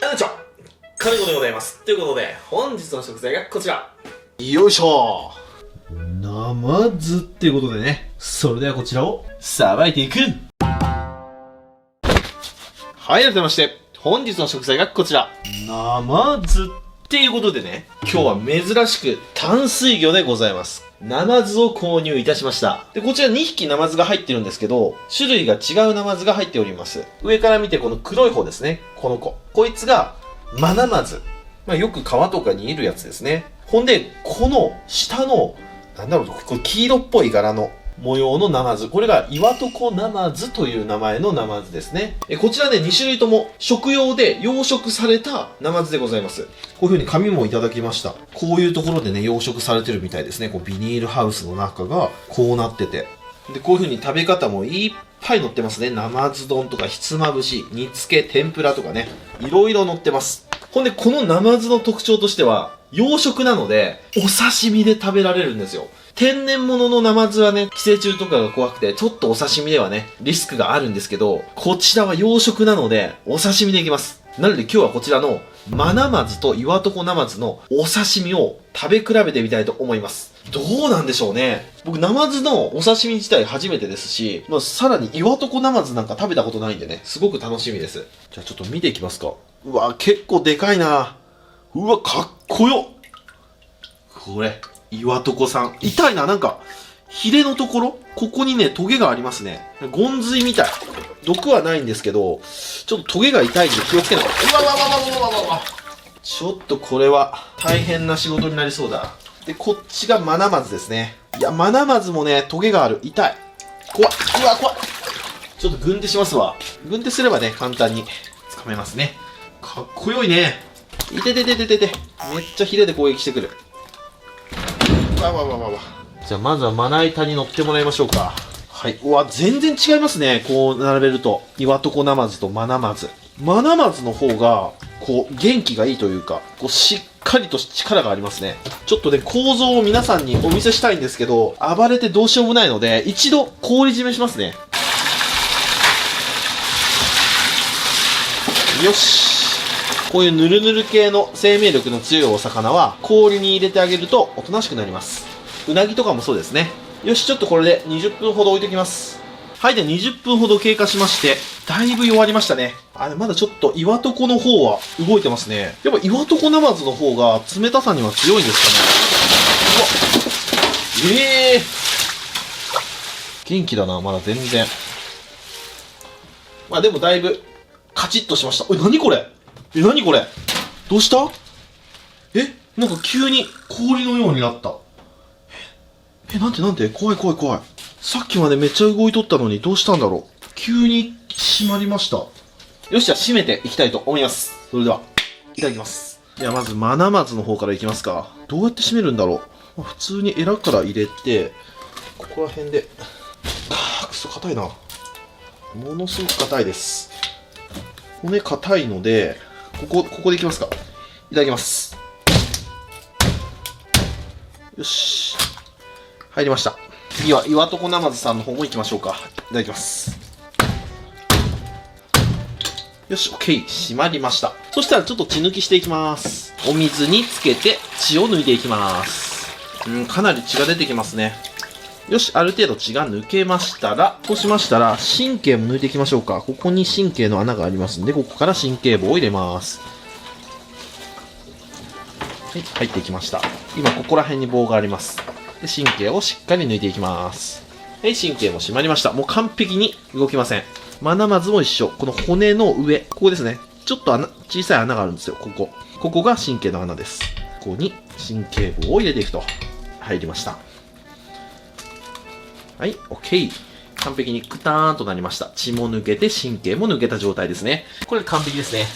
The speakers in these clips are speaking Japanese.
こんにちは、金子でございます。ということで、本日の食材がこちら。よいしょ。ナマズっていうことでね、それではこちらをさばいていく。はい、改めまして、本日の食材がこちら。ナマズ。っていうことでね、今日は珍しく淡水魚でございます。ナマズを購入いたしました。で、こちら2匹ナマズが入ってるんですけど、種類が違うナマズが入っております。上から見てこの黒い方ですね。この子。こいつがマナマズ。よく川とかにいるやつですね。ほんで、この下の、これ黄色っぽい柄の模様のナマズ。これがイワトコナマズという名前のナマズですね。こちらね、2種類とも食用で養殖されたナマズでございます。こういう風に紙もいただきました。こういうところでね、養殖されてるみたいですね。こうビニールハウスの中がこうなってて。で、こういう風に食べ方もいっぱい載ってますね。ナマズ丼とかひつまぶし、煮付け、天ぷらとかね。いろいろ載ってます。ほんで、このナマズの特徴としては、養殖なので、お刺身で食べられるんですよ。天然物のナマズはね、寄生虫とかが怖くて、ちょっとお刺身ではね、リスクがあるんですけど、こちらは養殖なので、お刺身でいきます。なので今日はこちらの、マナマズとイワトコナマズのお刺身を食べ比べてみたいと思います。どうなんでしょうね。僕、ナマズのお刺身自体初めてですし、さらにイワトコナマズなんか食べたことないんでね、すごく楽しみです。じゃあちょっと見ていきますか。うわ、結構でかいな。うわ、かっこよ。これ。岩床さん。痛いな、なんか、ヒレのところここにね、トゲがありますね。ゴンズイみたい。毒はないんですけど、ちょっとトゲが痛いんで気をつけないと。うわわわわわわわわ。ちょっとこれは大変な仕事になりそうだ。で、こっちがマナマズですね。いや、マナマズもね、トゲがある。痛い。怖い。うわ、怖い。ちょっと軍手しますわ。軍手すればね、簡単に掴めますね。かっこよいね。いてててててて。めっちゃヒレで攻撃してくる。わわわわわ。じゃあまずはまな板に乗ってもらいましょうか。はい。うわ、全然違いますね。こう並べると。イワトコナマズとマナマズ。マナマズの方が、こう、元気がいいというか、こう、しっかりと力がありますね。ちょっとね、構造を皆さんにお見せしたいんですけど、暴れてどうしようもないので、一度氷締めしますね。よし。こういうヌルヌル系の生命力の強いお魚は氷に入れてあげるとおとなしくなります。うなぎとかもそうですね。よし、ちょっとこれで20分ほど置いておきます。はい、で20分ほど経過しまして、だいぶ弱りましたね。まだちょっとイワトコの方は動いてますね。やっぱイワトコナマズの方が冷たさには強いんですかね。うわ、元気だな、まだ全然。でもだいぶカチッとしました。何これ？何これ？どうした？なんか急に氷のようになった。なんで怖い怖い怖い。さっきまでめっちゃ動いとったのにどうしたんだろう。急に閉まりました。よし、じゃあ閉めていきたいと思います。それでは、いただきます。ではまずマナマズの方からいきますか。どうやって閉めるんだろう。普通にエラから入れて、ここら辺で、くそ硬いな。ものすごく硬いです。骨硬いので、ここでいきますか。いただきます。よし。入りました。次は、イワトコナマズさんの方も行きましょうか。いただきます。よし、OK。閉まりました。そしたらちょっと血抜きしていきます。お水につけて血を抜いていきます。かなり血が出てきますね。よし、ある程度血が抜けましたら、そうしましたら、神経も抜いていきましょうか。ここに神経の穴がありますんで、ここから神経棒を入れます。はい、入っていきました。今、ここら辺に棒があります。で、神経をしっかり抜いていきます。はい、神経も締まりました。もう完璧に動きません。マナマズも一緒。この骨の上、ここですね。ちょっと小さい穴があるんですよ、ここ。ここが神経の穴です。ここに神経棒を入れていくと。入りました。はい、OK。完璧にクターンとなりました。血も抜けて神経も抜けた状態ですね。これで完璧ですね。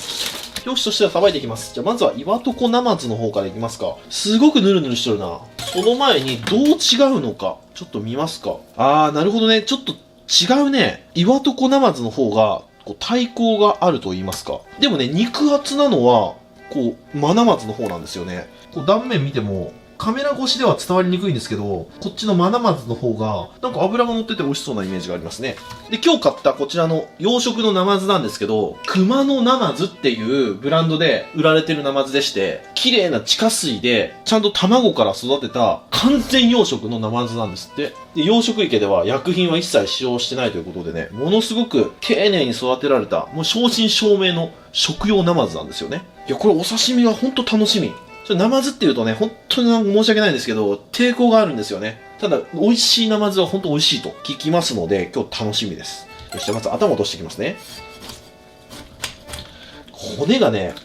よし、そしたらさばいていきます。じゃあまずはイワトコナマズの方からいきますか。すごくヌルヌルしてるな。その前にどう違うのか、ちょっと見ますか。なるほどね。ちょっと違うね。イワトコナマズの方が、対抗があると言いますか。でもね、肉厚なのは、マナマズの方なんですよね。断面見ても、カメラ越しでは伝わりにくいんですけど、こっちのマナマズの方が、なんか脂が乗ってて美味しそうなイメージがありますね。で、今日買ったこちらの養殖のナマズなんですけど、熊野ナマズっていうブランドで売られてるナマズでして、綺麗な地下水で、ちゃんと卵から育てた完全養殖のナマズなんですって。で、養殖池では薬品は一切使用してないということでね、ものすごく丁寧に育てられた、もう正真正銘の食用ナマズなんですよね。いや、これお刺身がほんと楽しみ。ナマズっていうとね、本当に申し訳ないんですけど、抵抗があるんですよね。ただ、美味しいナマズは本当美味しいと聞きますので、今日楽しみです。よし、じゃあまず頭を落としていきますね。骨がね、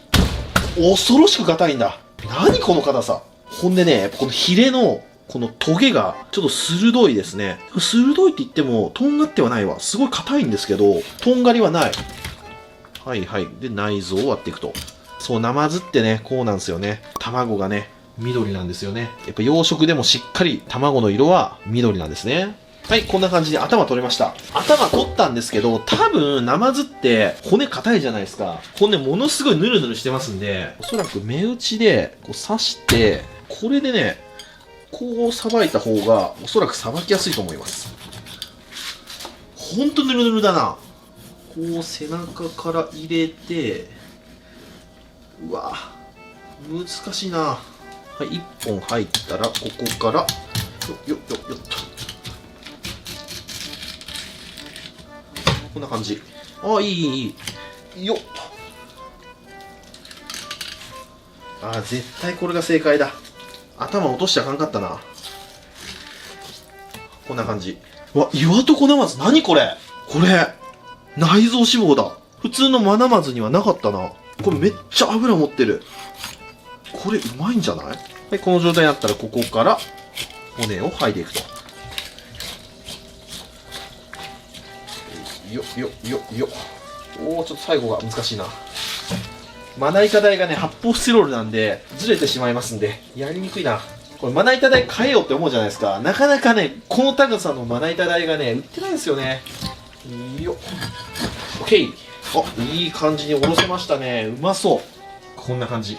恐ろしく硬いんだ。何この硬さ。ほんでね、このヒレの、このトゲがちょっと鋭いですね。鋭いって言っても、とんがってはないわ。すごい硬いんですけど、とんがりはない。はいはい。で、内臓を割っていくと。そう、ナマズってね、こうなんですよね。卵がね、緑なんですよね。やっぱ養殖でもしっかり卵の色は緑なんですね。はい、こんな感じで頭取れました。頭取ったんですけど、多分、ナマズって骨硬いじゃないですか。骨ものすごいヌルヌルしてますんで、おそらく目打ちでこう刺して、これでね、こうさばいた方が、おそらくさばきやすいと思います。ほんとヌルヌルだな。こう背中から入れて、うわ難しいな。はい、1本入ったらここからよっよっよっよっと、こんな感じ。ああ、いいいいよっと。ああ、絶対これが正解だ。頭落としちゃあかんかったな。こんな感じ。うわ、岩床ナマズ、何これ。これ内臓脂肪だ。普通のマナマズにはなかったな。これめっちゃ脂持ってる。これうまいんじゃない？はい、この状態になったらここから骨を剥いでいくと。よよよよ。おお、ちょっと最後が難しいな。まな板台がね、発泡スチロールなんでずれてしまいますんでやりにくいな。これまな板台買えよって思うじゃないですか。なかなかね、この高さのまな板台がね売ってないんですよね。よっ、オッケー。あ、いい感じにおろせましたね。うまそう。こんな感じ。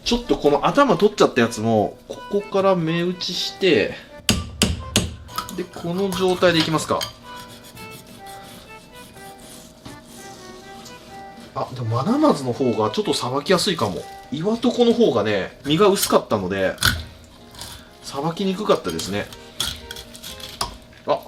ちょっとこの頭取っちゃったやつもここから目打ちして、でこの状態でいきますか。あ、でもマナマズの方がちょっとさばきやすいかも。岩床の方がね、身が薄かったのでさばきにくかったですね。あ、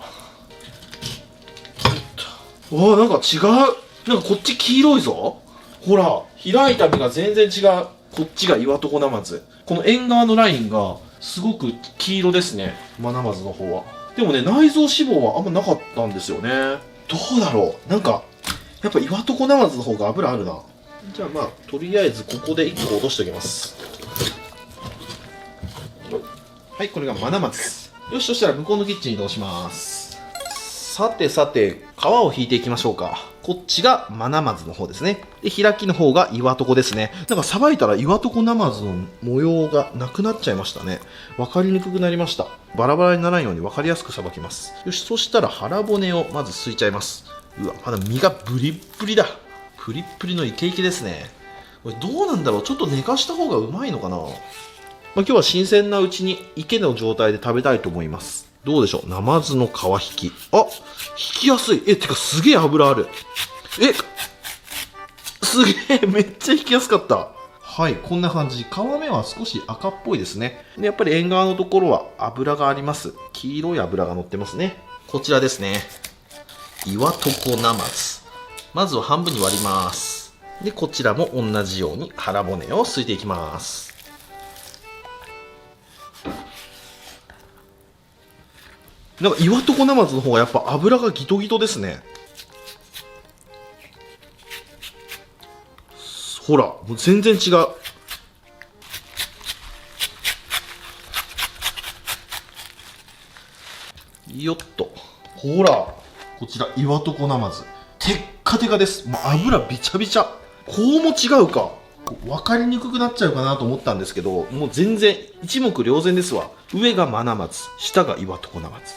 おー、なんか違う。なんかこっち黄色いぞ。ほら、開いた身が全然違う。こっちが岩床ナマズ。この縁側のラインがすごく黄色ですね、マナマズの方は。でもね、内臓脂肪はあんまなかったんですよね。どうだろう。なんかやっぱ岩床ナマズの方が油あるな。じゃあまあとりあえずここで1個落としておきます。はい、これがマナマズ。よし、そしたら向こうのキッチンに移動します。さてさて、皮を引いていきましょうか。こっちがマナマズの方ですね。で、開きの方が岩床ですね。なんかさばいたら岩床ナマズの模様がなくなっちゃいましたね。わかりにくくなりました。バラバラにならないようにわかりやすくさばきます。よし、そしたら腹骨をまずすいちゃいます。うわ、まだ身がブリッブリだ。プリップリのイケイケですね。これどうなんだろう。ちょっと寝かした方がうまいのかな。今日は新鮮なうちに池の状態で食べたいと思います。どうでしょう。ナマズの皮引き。あ、引きやすい。てかすげえ脂ある。すげえ、めっちゃ引きやすかった。はい、こんな感じ。皮目は少し赤っぽいですね。で、やっぱり縁側のところは脂があります。黄色い脂が乗ってますね。こちらですね。岩床ナマズ。まずは半分に割ります。で、こちらも同じように腹骨をすいていきます。なんか岩床ナマズの方がやっぱ脂がギトギトですね。ほら、もう全然違う。よっと。ほら、こちら岩床ナマズ。テッカテカです。もう油びちゃびちゃ。こうも違うか。分かりにくくなっちゃうかなと思ったんですけど、もう全然一目瞭然ですわ。上がマナマズ、下が岩床ナマズ。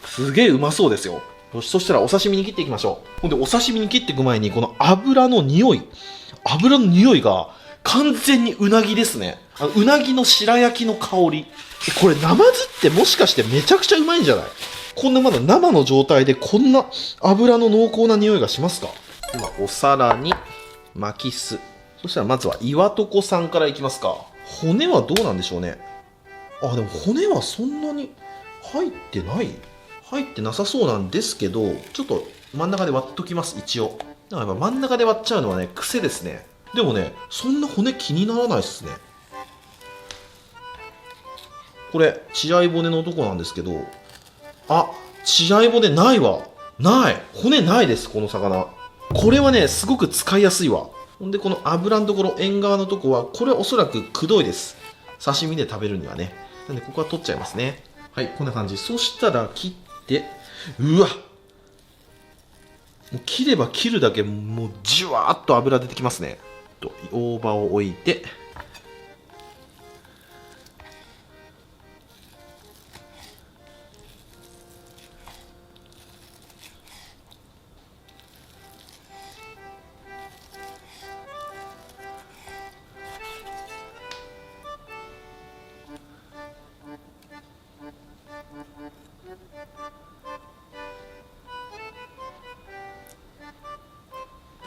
すげえうまそうですよ。よし、そしたらお刺身に切っていきましょう。ほんでお刺身に切っていく前にこの油の匂いが完全にうなぎですね。うなぎの白焼きの香り。これナマズってもしかしてめちゃくちゃうまいんじゃない？こんなまだ生の状態でこんな油の濃厚な匂いがしますか？ではお皿に巻きす。そしたらまずは岩床さんからいきますか。骨はどうなんでしょうね。あ、でも骨はそんなに入ってなさそうなんですけど、ちょっと真ん中で割っときます、一応。だからやっぱ真ん中で割っちゃうのはね、癖ですね。でもね、そんな骨気にならないっすね。これ、血合い骨のとこなんですけど、あ、血合い骨ないわ。ない。骨ないです、この魚。これはね、すごく使いやすいわ。ほんで、この油のところ、縁側のとこは、これおそらくくどいです。刺身で食べるにはね。なんで、ここは取っちゃいますね。はい、こんな感じ。そしたら、切って、うわ、もう切れば切るだけ、もう、じゅわーっと油出てきますね。大葉を置いて、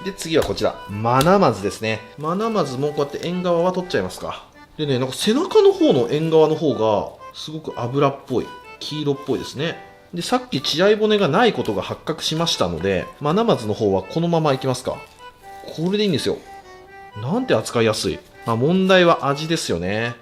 で、次はこちら。マナマズですね。マナマズもこうやって縁側は取っちゃいますか。でね、なんか背中の方の縁側の方が、すごく油っぽい。黄色っぽいですね。で、さっき血合い骨がないことが発覚しましたので、マナマズの方はこのままいきますか。これでいいんですよ。なんて扱いやすい。まあ問題は味ですよね。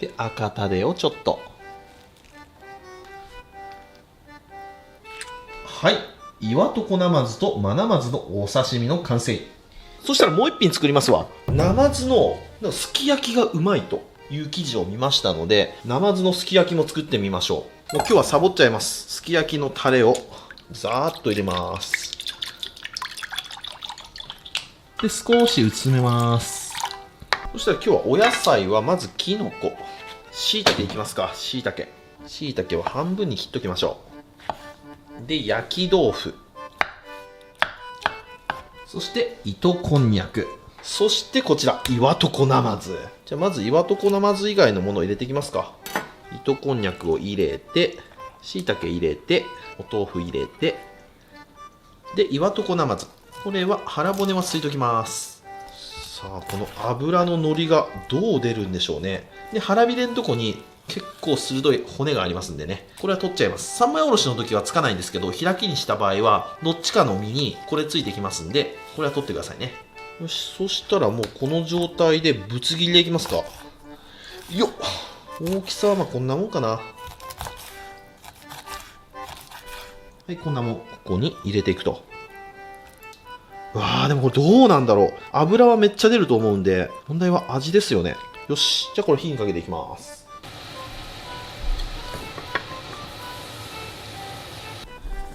で、赤タレをちょっと。はい。岩床ナマズとマナマズのお刺身の完成。そしたらもう一品作りますわ。ナマズのすき焼きがうまいという記事を見ましたので、ナマズのすき焼きも作ってみましょう。もう今日はサボっちゃいます。すき焼きのタレをザーッと入れます。で、少し薄めます。そしたら今日はお野菜はまずキノコ。しいたけいきますか。しいたけ。しいたけは半分に切っときましょう。で、焼き豆腐。そして糸こんにゃく。そしてこちら岩床ナマズ。じゃあまず岩床ナマズ以外のものを入れていきますか。糸こんにゃくを入れて、しいたけ入れて、お豆腐入れて、で岩床ナマズ。これは腹骨はすいときます。さあこの油ののりがどう出るんでしょうね。で腹びれのとこに結構鋭い骨がありますんでね、これは取っちゃいます。三枚おろしの時はつかないんですけど、開きにした場合はどっちかの身にこれついてきますんで、これは取ってくださいね。よし、そしたらもうこの状態でぶつ切りでいきますか。よっ、大きさはまあこんなもんかな。はい、こんなもん。ここに入れていくと。わあ、でもこれどうなんだろう。油はめっちゃ出ると思うんで、問題は味ですよね。よし、じゃあこれ火にかけていきます。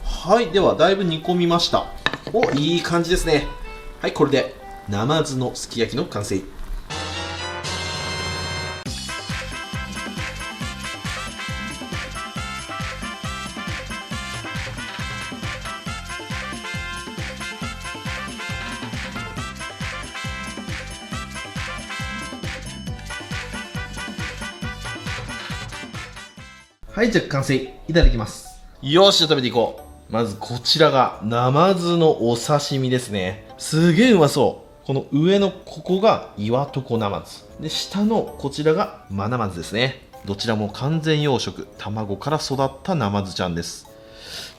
はい、ではだいぶ煮込みました。お、いい感じですね。はい、これでナマズのすき焼きの完成。はい、じゃあ完成。いただきます。よし、じゃあ食べていこう。まずこちらがナマズのお刺身ですね。すげえうまそう。この上のここが岩床ナマズ。で、下のこちらがマナマズですね。どちらも完全養殖。卵から育ったナマズちゃんです。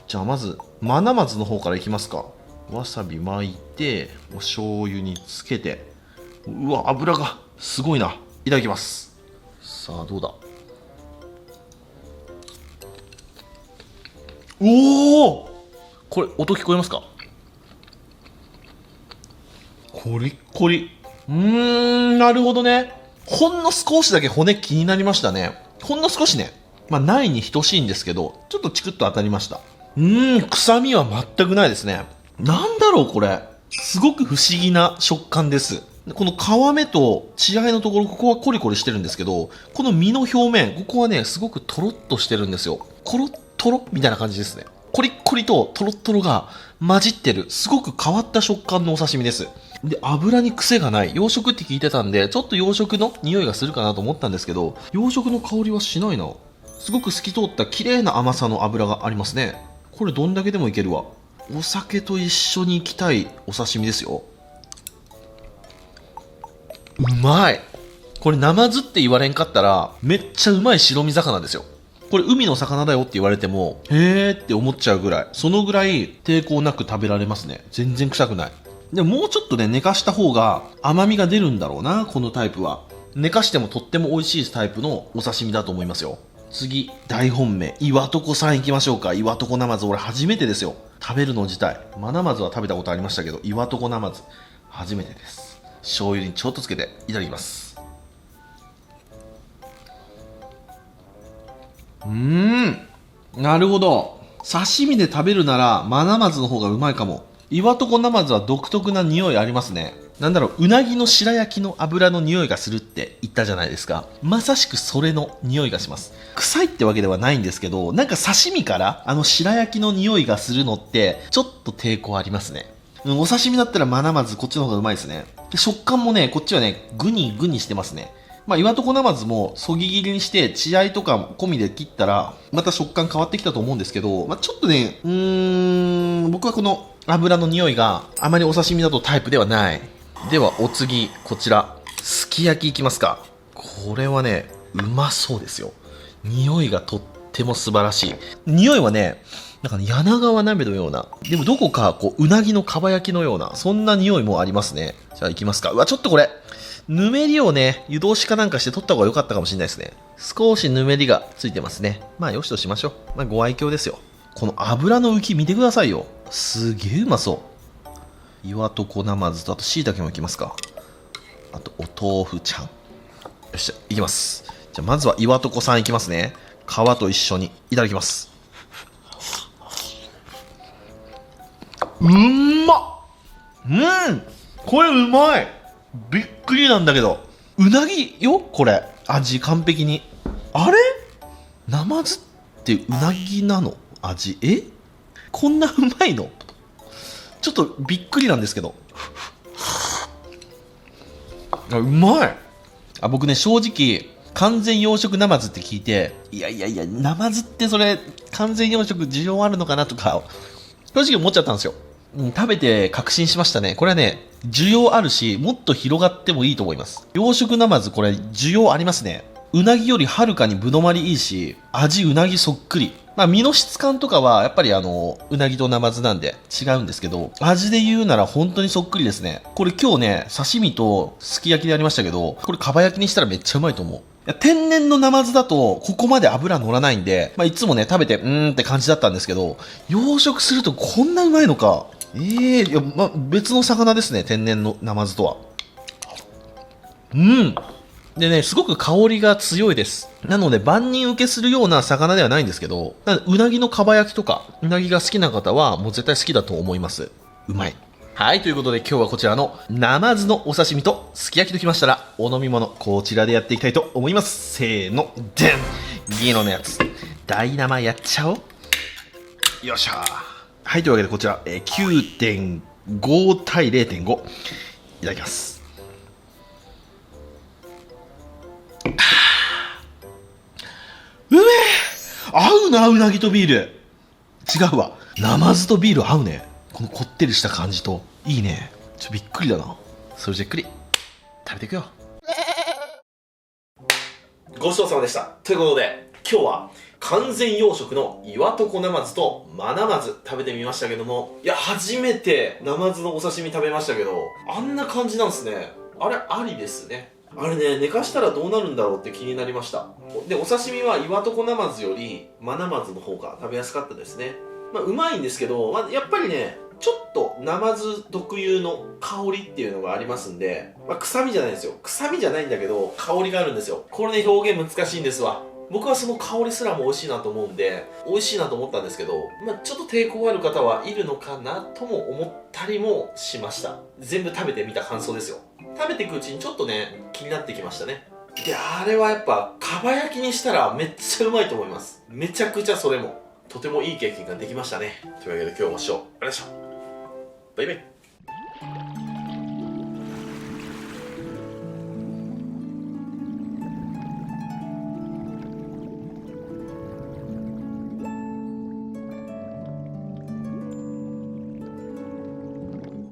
じゃあまず、マナマズの方からいきますか。わさび巻いて、お醤油につけて。うわ、油がすごいな。いただきます。さあ、どうだ。おお、これ音聞こえますか？コリッコリ。なるほどね。ほんの少しだけ骨気になりましたね。ほんの少しね。まあ、ないに等しいんですけど、ちょっとチクッと当たりました。臭みは全くないですね。なんだろう、これ。すごく不思議な食感です。この皮目と血合いのところ、ここはコリコリしてるんですけど、この身の表面、ここはね、すごくトロッとしてるんですよ。コロットロみたいな感じですね。コリッコリとトロットロが混じってる、すごく変わった食感のお刺身です。で、油に癖がない。養殖って聞いてたんで、ちょっと養殖の匂いがするかなと思ったんですけど、養殖の香りはしないな。すごく透き通った綺麗な甘さの油がありますね。これどんだけでもいけるわ。お酒と一緒に行きたいお刺身ですよ。うまい。これナマズって言われんかったら、めっちゃうまい白身魚ですよ。これ海の魚だよって言われても、へーって思っちゃうぐらい。そのぐらい抵抗なく食べられますね。全然臭くない。でももうちょっとね、寝かした方が甘みが出るんだろうな、このタイプは。寝かしてもとっても美味しいタイプのお刺身だと思いますよ。次、大本命、岩床さん行きましょうか。岩床ナマズ、俺初めてですよ。食べるの自体。マナマズは食べたことありましたけど、岩床ナマズ、初めてです。醤油にちょっとつけていただきます。なるほど。刺身で食べるなら、マナマズの方がうまいかも。岩床ナマズは独特な匂いありますね。なんだろう、うなぎの白焼きの油の匂いがするって言ったじゃないですか。まさしくそれの匂いがします。臭いってわけではないんですけど、なんか刺身からあの白焼きの匂いがするのって、ちょっと抵抗ありますね。お刺身だったらマナマズこっちの方がうまいですね。で食感もね、こっちはね、グニグニしてますね。まあ、岩床ナマズもそぎ切りにして血合いとか込みで切ったらまた食感変わってきたと思うんですけど、まあ、ちょっとね僕はこの油の匂いがあまりお刺身だとタイプではない。ではお次、こちらすき焼きいきますか。これはね、うまそうですよ。匂いがとっても素晴らしい。匂いはね、なんかね、柳川鍋のような、でもどこかこううなぎのかば焼きのような、そんな匂いもありますね。じゃあいきますか。うわ、ちょっとこれぬめりをね、湯通しかなんかして取った方が良かったかもしれないですね。少しぬめりがついてますね。まあよしとしましょう。まあご愛嬌ですよ。この油の浮き見てくださいよ。すげえうまそう。岩床ナマズとあと椎茸もいきますか。あとお豆腐ちゃん。よっしゃ、いきます。じゃあまずは岩床さんいきますね。皮と一緒にいただきます。これうまい。びっくりなんだけど、うなぎよこれ。味完璧に。あれ、ナマズってうなぎなの味。こんなうまいの。ちょっとびっくりなんですけど。うまい。僕ね、正直完全養殖ナマズって聞いて、いやナマズってそれ完全養殖需要あるのかなとか正直思っちゃったんですよ。食べて確信しましたね。これはね、需要あるし、もっと広がってもいいと思います。養殖ナマズ、これ需要ありますね。うなぎよりはるかにぶどまりいいし、味うなぎそっくり。まあ身の質感とかはやっぱりうなぎとナマズなんで違うんですけど、味で言うなら本当にそっくりですね。これ今日ね、刺身とすき焼きでありましたけど、これかば焼きにしたらめっちゃうまいと思う。天然のナマズだとここまで油乗らないんで、まあ、いつもね食べてって感じだったんですけど、養殖するとこんなうまいのか。いや、別の魚ですね、天然のナマズとは。でね、すごく香りが強いです。なので万人受けするような魚ではないんですけど、うなぎのかば焼きとかうなぎが好きな方はもう絶対好きだと思います。うまい。はい、ということで今日はこちらのナマズのお刺身とすき焼きときましたら、お飲み物こちらでやっていきたいと思います。せーの、でん、ギノのやつ大生やっちゃおう。よっしゃー。はい、というわけでこちら、9.5 対 0.5 いただきます。うめえ、合うな、うなぎとビール。違うわ、ナマズとビール合うね。このこってりした感じといいね。びっくりだな。それじゃっくり食べていくよ。ごちそうさまでした。ということで今日は完全養殖の岩床ナマズとマナマズ食べてみましたけども、いや初めてナマズのお刺身食べましたけど、あんな感じなんですね。あれありですね。あれね、寝かしたらどうなるんだろうって気になりました。でお刺身は岩床ナマズよりマナマズの方が食べやすかったですね。まあうまいんですけど、やっぱりねちょっとナマズ特有の香りっていうのがありますんで、臭みじゃないんですよ。臭みじゃないんだけど、香りがあるんですよ。これね、表現難しいんですわ。僕はその香りすらも美味しいなと思うんで、美味しいなと思ったんですけど、ちょっと抵抗がある方はいるのかなとも思ったりもしました。全部食べてみた感想ですよ。食べていくうちにちょっとね、気になってきましたね。で、あれはやっぱ、かば焼きにしたらめっちゃうまいと思います。めちゃくちゃそれも、とてもいい経験ができましたね。というわけで今日も視聴ありがとうございました。バイバイ。